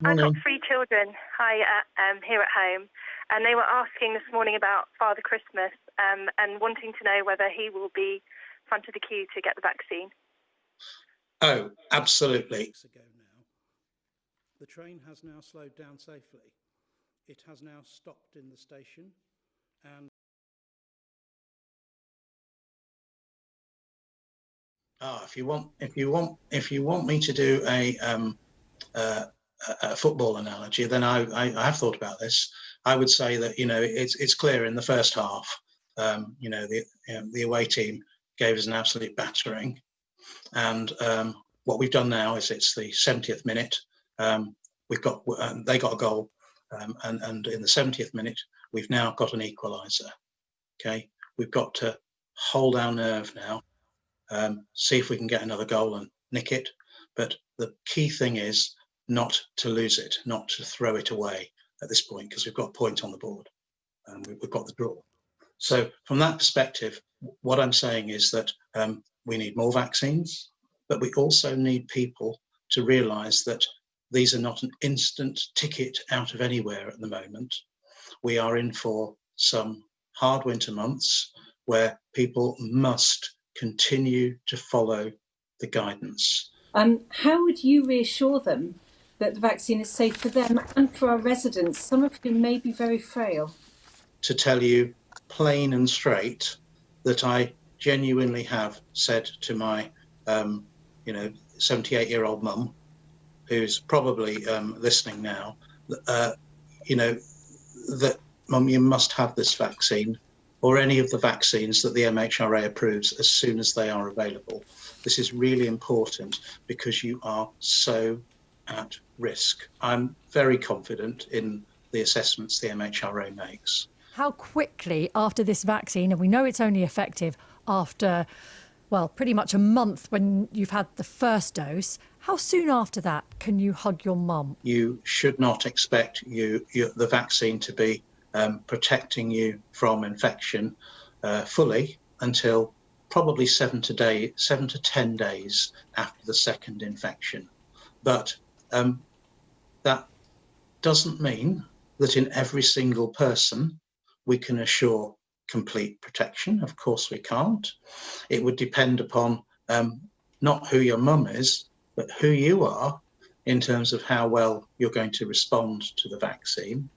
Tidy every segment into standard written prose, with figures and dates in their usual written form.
I've got Morning. 3 children here at home, and they were asking this morning about Father Christmas and wanting to know whether he will be front of the queue to get the vaccine. Oh, absolutely. Ago now, the train has now slowed down safely. It has now stopped in the station, and if you want me to do a football analogy, then I have thought about this. I would say that it's clear in the first half. The away team gave us an absolute battering, and what we've done now is it's the 70th minute. They got a goal, and in the 70th minute we've now got an equaliser. Okay, we've got to hold our nerve now, see if we can get another goal and nick it. But the key thing is not to lose it, not to throw it away at this point, because we've got a point on the board and we've got the draw. So from that perspective, what I'm saying is that we need more vaccines, but we also need people to realise that these are not an instant ticket out of anywhere at the moment. We are in for some hard winter months where people must continue to follow the guidance. How would you reassure them that the vaccine is safe for them and for our residents, some of whom may be very frail? To tell you plain and straight that I genuinely have said to my 78-year-old mum, who's probably listening now, that mum, you must have this vaccine or any of the vaccines that the MHRA approves as soon as they are available. This is really important because you are so at risk. I'm very confident in the assessments the MHRA makes. How quickly after this vaccine, and we know it's only effective after, well, pretty much a month when you've had the first dose, how soon after that can you hug your mum? You should not expect the vaccine to be protecting you from infection fully until probably 7 to 10 days after the second infection. But that doesn't mean that in every single person we can assure complete protection. Of course we can't. It would depend upon not who your mum is, but who you are in terms of how well you're going to respond to the vaccine.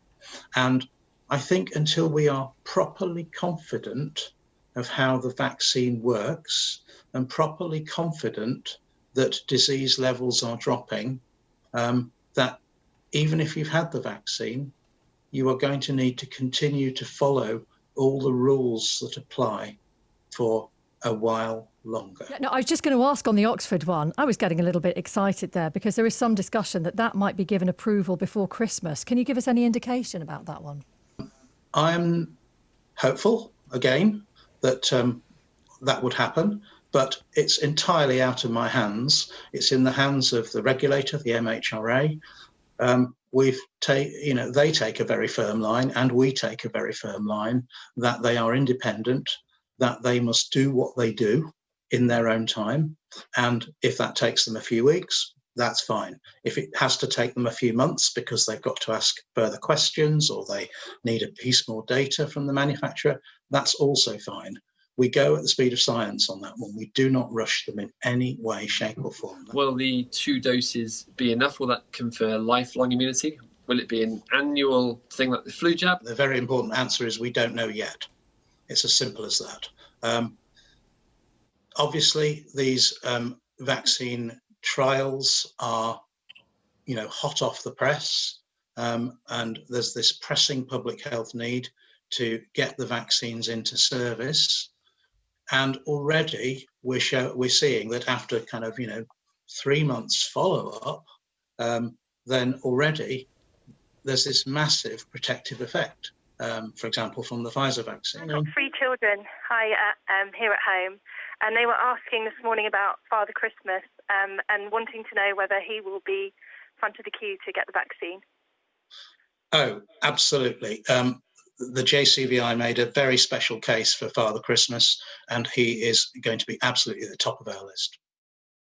And I think until we are properly confident of how the vaccine works and properly confident that disease levels are dropping, that even if you've had the vaccine, you are going to need to continue to follow all the rules that apply for a while longer. No, I was just going to ask on the Oxford one. I was getting a little bit excited there because there is some discussion that might be given approval before Christmas. Can you give us any indication about that one? I'm hopeful, again, that that would happen, but it's entirely out of my hands. It's in the hands of the regulator, the MHRA. They take a very firm line, and we take a very firm line that they are independent, that they must do what they do in their own time. And if that takes them a few weeks, that's fine. If it has to take them a few months because they've got to ask further questions or they need a piece more data from the manufacturer, that's also fine. We go at the speed of science on that one. We do not rush them in any way, shape or form. Will the 2 doses be enough? Will that confer lifelong immunity? Will it be an annual thing like the flu jab? The very important answer is we don't know yet. It's as simple as that. Obviously, these vaccine trials are, hot off the press, and there's this pressing public health need to get the vaccines into service. And already we're seeing that after 3 months follow-up, then already there's this massive protective effect. For example, from the Pfizer vaccine. I've got 3 children here at home, and they were asking this morning about Father Christmas and wanting to know whether he will be front of the queue to get the vaccine. Oh, absolutely. The JCVI made a very special case for Father Christmas, and he is going to be absolutely at the top of our list.